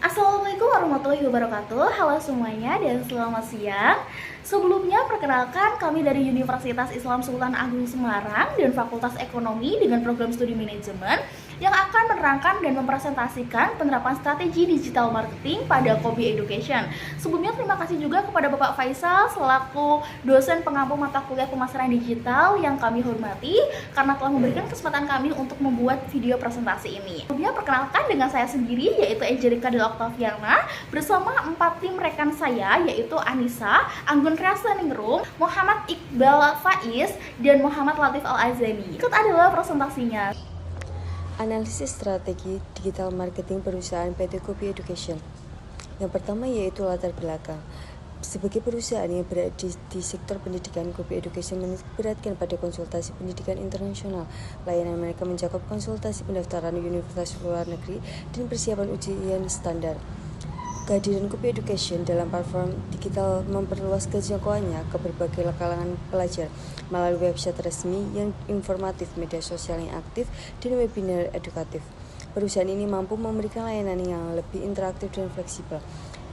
Assalamualaikum warahmatullahi wabarakatuh. Halo semuanya dan selamat siang. Sebelumnya perkenalkan kami dari Universitas Islam Sultan Agung Semarang dan Fakultas Ekonomi dengan program studi manajemen yang akan menerangkan dan mempresentasikan penerapan strategi digital marketing pada Kobi Education. Sebelumnya terima kasih juga kepada Bapak Faisal selaku dosen pengampu mata kuliah pemasaran digital yang kami hormati karena telah memberikan kesempatan kami untuk membuat video presentasi ini. Sebelumnya perkenalkan dengan saya sendiri yaitu Angelika Del Octaviana bersama 4 tim rekan saya yaitu Anissa, Anggun Kreasi Ningrum, Muhammad Iqbal Faiz, dan Muhammad Latif Al-Azani. Ikut adalah presentasinya. Analisis strategi digital marketing perusahaan PT Kobi Education. Yang pertama yaitu latar belakang. Sebagai perusahaan yang berada di sektor pendidikan, Kobi Education menitikberatkan pada konsultasi pendidikan internasional. Layanan mereka mencakup konsultasi pendaftaran universitas luar negeri dan persiapan ujian standar. Kehadiran Kobi Education dalam platform digital memperluas jangkauannya ke berbagai kalangan pelajar melalui website resmi yang informatif, media sosial yang aktif, dan webinar edukatif. Perusahaan ini mampu memberikan layanan yang lebih interaktif dan fleksibel.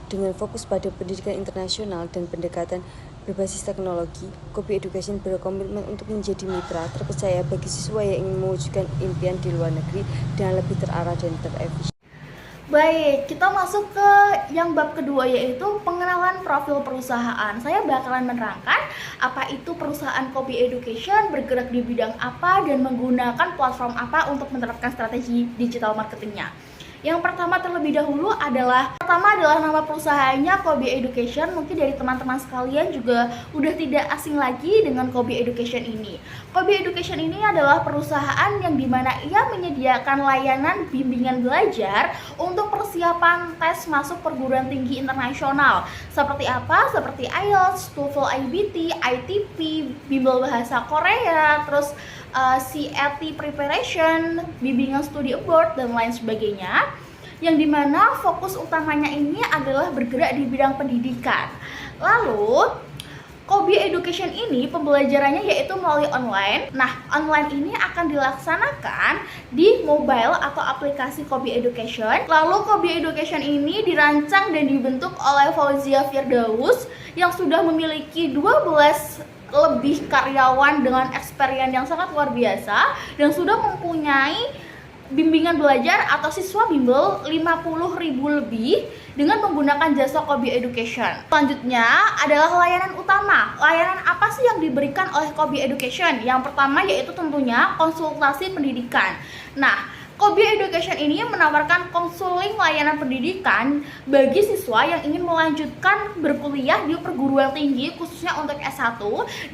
Dengan fokus pada pendidikan internasional dan pendekatan berbasis teknologi, Kobi Education berkomitmen untuk menjadi mitra terpercaya bagi siswa yang ingin mewujudkan impian di luar negeri dengan lebih terarah dan terefisien. Baik, kita masuk ke yang bab kedua yaitu pengenalan profil perusahaan. Saya bakalan menerangkan apa itu perusahaan Kobi Education, bergerak di bidang apa, dan menggunakan platform apa untuk menerapkan strategi digital marketingnya. Yang pertama terlebih dahulu adalah nama perusahaannya Kobi Education. Mungkin dari teman-teman sekalian juga udah tidak asing lagi dengan Kobi Education ini. Kobi Education ini adalah perusahaan yang dimana ia menyediakan layanan bimbingan belajar untuk persiapan tes masuk perguruan tinggi internasional. Seperti apa? Seperti IELTS, TOEFL IBT, ITP, bimbel bahasa Korea, terus CET preparation, bimbingan studi abroad, dan lain sebagainya, yang dimana fokus utamanya ini adalah bergerak di bidang pendidikan. Lalu Kobi Education ini pembelajarannya yaitu melalui online. Nah, online ini akan dilaksanakan di mobile atau aplikasi Kobi Education. Lalu Kobi Education ini dirancang dan dibentuk oleh Fauzia Firdaus yang sudah memiliki 12 lebih karyawan dengan experience yang sangat luar biasa dan sudah mempunyai bimbingan belajar atau siswa bimbel 50.000 lebih dengan menggunakan jasa Kobi Education. Selanjutnya adalah layanan utama. Layanan apa sih yang diberikan oleh Kobi Education? Yang pertama yaitu tentunya konsultasi pendidikan. Nah, Kobi Education ini menawarkan konseling layanan pendidikan bagi siswa yang ingin melanjutkan berkuliah di perguruan tinggi khususnya untuk S1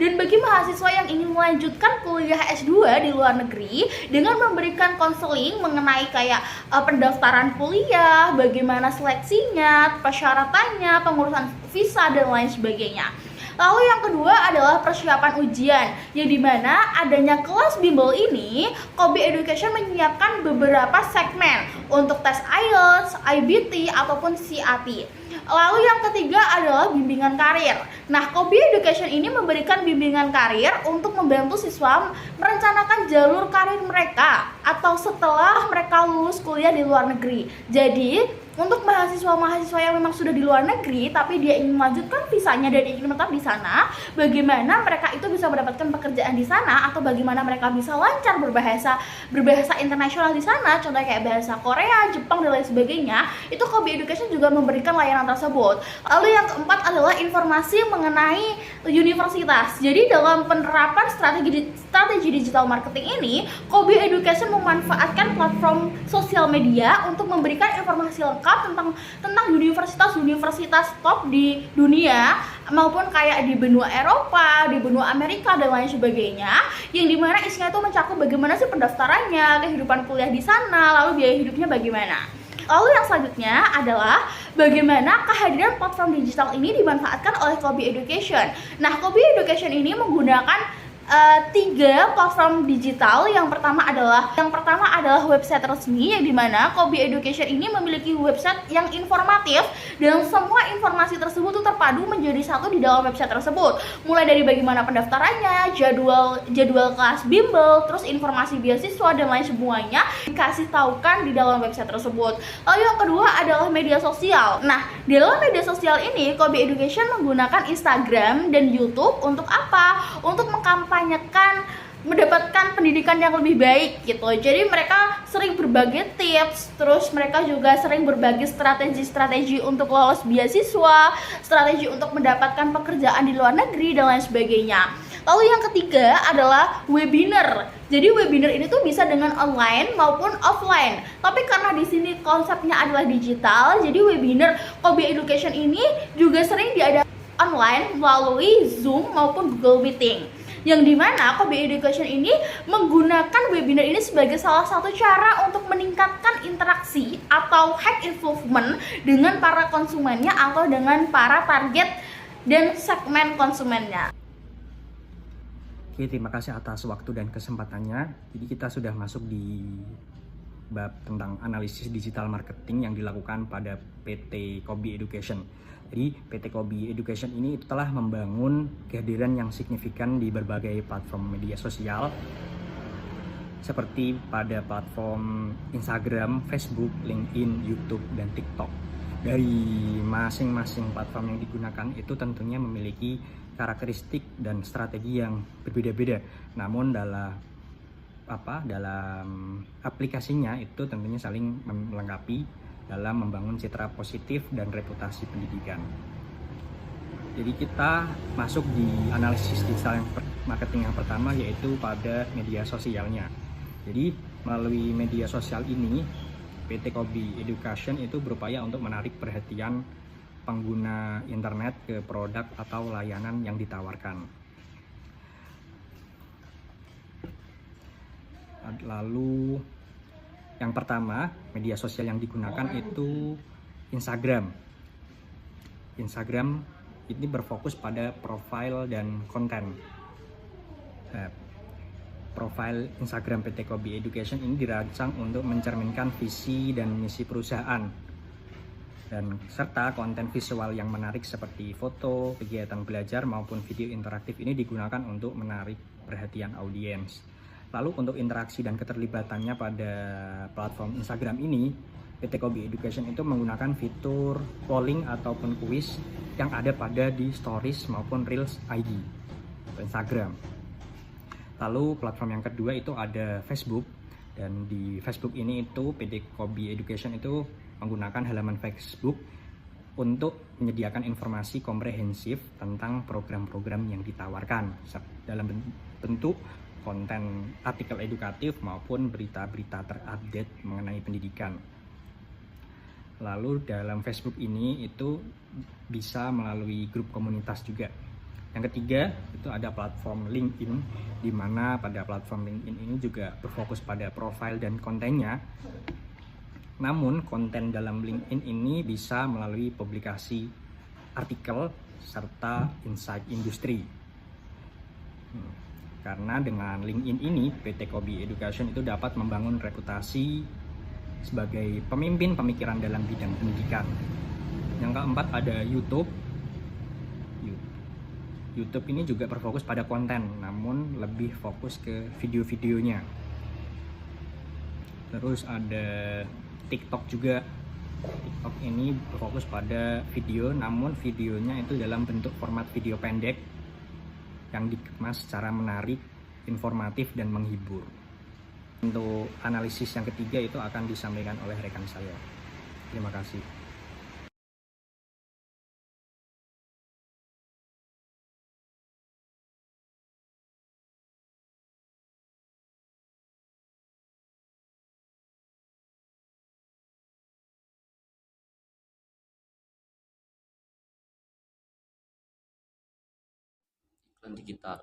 dan bagi mahasiswa yang ingin melanjutkan kuliah S2 di luar negeri dengan memberikan konseling mengenai kayak pendaftaran kuliah, bagaimana seleksinya, persyaratannya, pengurusan visa, dan lain sebagainya. Lalu yang kedua adalah persiapan ujian, yang dimana adanya kelas bimbel ini, Kobi Education menyiapkan beberapa segmen untuk tes IELTS, IBT, ataupun CET. Lalu yang ketiga adalah bimbingan karir. Nah, Kobi Education ini memberikan bimbingan karir untuk membantu siswa merencanakan jalur karir mereka atau setelah mereka lulus kuliah di luar negeri. Jadi, untuk mahasiswa-mahasiswa yang memang sudah di luar negeri tapi dia ingin melanjutkan visanya dan ingin tetap di sana, bagaimana mereka itu bisa mendapatkan pekerjaan di sana atau bagaimana mereka bisa lancar berbahasa internasional di sana, contohnya kayak bahasa Korea, Jepang, dan lain sebagainya. Itu Kobi Education juga memberikan layanan tersebut. Lalu yang keempat adalah informasi mengenai universitas. Jadi dalam penerapan strategi digital marketing ini, Kobi Education memanfaatkan platform sosial media untuk memberikan informasi lengkap tentang universitas-universitas top di dunia maupun kayak di benua Eropa, di benua Amerika, dan lain sebagainya, yang dimana isinya itu mencakup bagaimana sih pendaftarannya, kehidupan kuliah di sana, lalu biaya hidupnya bagaimana. Lalu yang selanjutnya adalah bagaimana kehadiran platform digital ini dimanfaatkan oleh Kobi Education. Nah, Kobi Education ini menggunakan tiga platform digital. Yang pertama adalah website resmi, yang dimana Kobi Education ini memiliki website yang informatif dan semua informasi tersebut tuh terpadu menjadi satu di dalam website tersebut. Mulai dari bagaimana pendaftarannya, jadwal kelas bimbel, terus informasi beasiswa dan lain semuanya dikasih tahukan di dalam website tersebut. Lalu yang kedua adalah media sosial. Nah, di dalam media sosial ini Kobi Education menggunakan Instagram dan YouTube untuk apa? Untuk mendapatkan pendidikan yang lebih baik gitu. Jadi mereka sering berbagi tips, terus mereka juga sering berbagi strategi-strategi untuk lolos beasiswa, strategi untuk mendapatkan pekerjaan di luar negeri dan lain sebagainya. Lalu yang ketiga adalah webinar. Jadi webinar ini tuh bisa dengan online maupun offline. Tapi karena di sini konsepnya adalah digital, jadi webinar Kobi Education ini juga sering diadakan online melalui Zoom maupun Google Meeting, yang dimana Kobi Education ini menggunakan webinar ini sebagai salah satu cara untuk meningkatkan interaksi atau hack involvement dengan para konsumennya atau dengan para target dan segmen konsumennya. Oke, terima kasih atas waktu dan kesempatannya. Jadi kita sudah masuk di bab tentang analisis digital marketing yang dilakukan pada PT Kobi Education. Jadi PT Kobi Education ini telah membangun kehadiran yang signifikan di berbagai platform media sosial seperti pada platform Instagram, Facebook, LinkedIn, YouTube, dan TikTok. Dari masing-masing platform yang digunakan itu tentunya memiliki karakteristik dan strategi yang berbeda-beda. Namun dalam aplikasinya itu tentunya saling melengkapi dalam membangun citra positif dan reputasi pendidikan. Jadi kita masuk di analisis digital marketing yang pertama, yaitu pada media sosialnya. Jadi melalui media sosial ini PT Kobi Education itu berupaya untuk menarik perhatian pengguna internet ke produk atau layanan yang ditawarkan. Lalu yang pertama, media sosial yang digunakan itu Instagram. Instagram ini berfokus pada profil dan konten. Profil Instagram PT Kobi Education ini dirancang untuk mencerminkan visi dan misi perusahaan, dan serta konten visual yang menarik seperti foto, kegiatan belajar maupun video interaktif ini digunakan untuk menarik perhatian audiens. Lalu untuk interaksi dan keterlibatannya pada platform Instagram ini, PT Kobi Education itu menggunakan fitur polling ataupun kuis yang ada pada di Stories maupun Reels IG atau Instagram. Lalu platform yang kedua itu ada Facebook, dan di Facebook ini itu PT Kobi Education itu menggunakan halaman Facebook untuk menyediakan informasi komprehensif tentang program-program yang ditawarkan dalam bentuk konten artikel edukatif maupun berita-berita terupdate mengenai pendidikan. Lalu dalam Facebook ini itu bisa melalui grup komunitas juga. Yang ketiga itu ada platform LinkedIn, di mana pada platform LinkedIn ini juga berfokus pada profil dan kontennya. Namun konten dalam LinkedIn ini bisa melalui publikasi artikel serta insight industri. Karena dengan LinkedIn ini, PT Kobi Education itu dapat membangun reputasi sebagai pemimpin pemikiran dalam bidang pendidikan. Yang keempat ada YouTube. YouTube ini juga berfokus pada konten, namun lebih fokus ke video-videonya. Terus ada TikTok juga. TikTok ini berfokus pada video, namun videonya itu dalam bentuk format video pendek yang dikemas secara menarik, informatif, dan menghibur. Untuk analisis yang ketiga itu akan disampaikan oleh rekan saya. Terima kasih. Iklan digital.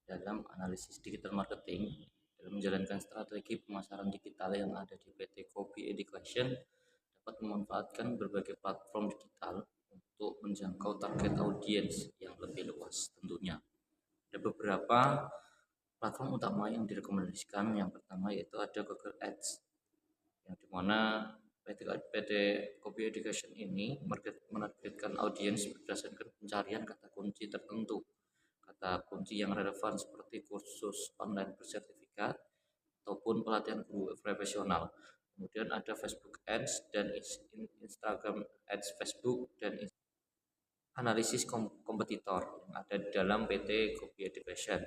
Dalam analisis digital marketing, dalam menjalankan strategi pemasaran digital yang ada di PT Kobi Education, dapat memanfaatkan berbagai platform digital untuk menjangkau target audiens yang lebih luas tentunya. Ada beberapa platform utama yang direkomendasikan. Yang pertama yaitu ada Google Ads, yang dimana PT Copy Education ini menargetkan audiens berdasarkan pencarian kata kunci tertentu, kata kunci yang relevan seperti kursus online bersertifikat ataupun pelatihan guru profesional. Kemudian ada Facebook Ads dan Instagram Ads Facebook dan analisis kompetitor yang ada di dalam PT Copy Education.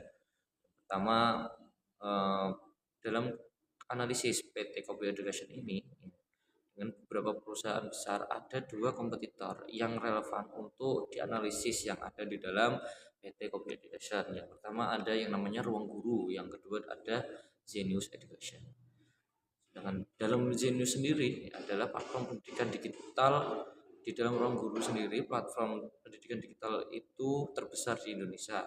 Pertama, dalam analisis PT Copy Education ini dengan beberapa perusahaan besar, ada 2 kompetitor yang relevan untuk dianalisis yang ada di dalam PT Copy Education. Yang pertama ada yang namanya Ruang Guru, yang kedua ada Zenius Education. Sedangkan dalam Zenius sendiri adalah platform pendidikan digital. Di dalam Ruang Guru sendiri, platform pendidikan digital itu terbesar di Indonesia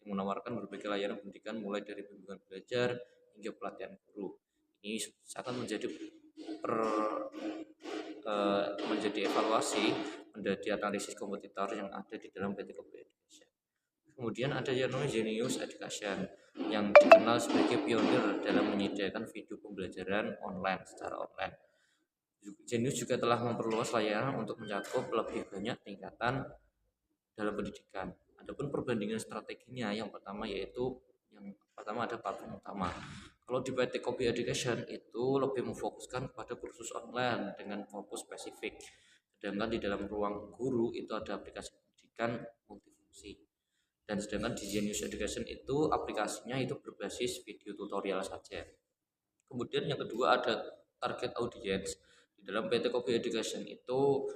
yang menawarkan berbagai layanan pendidikan mulai dari bimbingan belajar hingga pelatihan guru. Ini akan menjadi evaluasi, menjadi analisis kompetitor yang ada di dalam PT Copy Education. Kemudian ada yang namanya Genius Education yang dikenal sebagai pionir dalam menyediakan video pembelajaran online secara online. Genius juga telah memperluas layanan untuk mencakup lebih banyak tingkatan dalam pendidikan. Adapun perbandingan strateginya, yang pertama ada platform utama. Kalau di PT Copy Education itu lebih memfokuskan kepada kursus online dengan fokus spesifik. Sedangkan di dalam Ruang Guru itu ada aplikasi pendidikan multifungsi. Dan sedangkan di Genius Education itu aplikasinya itu berbasis video tutorial saja. Kemudian yang kedua ada target audience. Di dalam PT Copy Education itu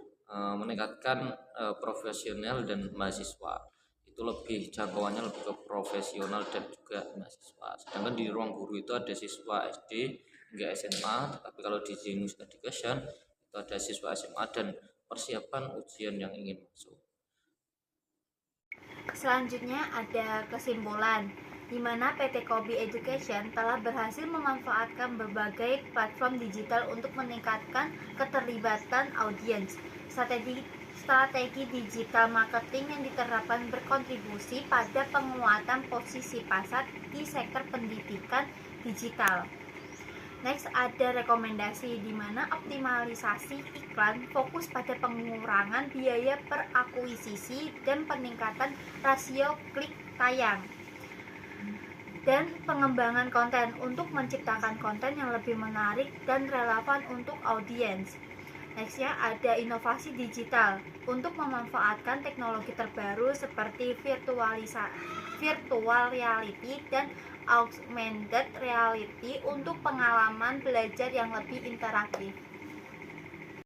meningkatkan profesional dan mahasiswa. Itu lebih jangkauannya lebih ke profesional dan juga mahasiswa. Sedangkan di Ruang Guru itu ada siswa SD hingga SMA, tapi kalau di Genius Education itu ada siswa SMA dan persiapan ujian yang ingin masuk. Selanjutnya ada kesimpulan, di mana PT Copy Education telah berhasil memanfaatkan berbagai platform digital untuk meningkatkan keterlibatan audiens. Strategi digital marketing yang diterapkan berkontribusi pada penguatan posisi pasar di sektor pendidikan digital. Next ada rekomendasi, di mana optimalisasi iklan fokus pada pengurangan biaya per akuisisi dan peningkatan rasio klik tayang. Dan pengembangan konten untuk menciptakan konten yang lebih menarik dan relevan untuk audiens. Nextnya ada inovasi digital untuk memanfaatkan teknologi terbaru seperti virtual reality dan augmented reality untuk pengalaman belajar yang lebih interaktif.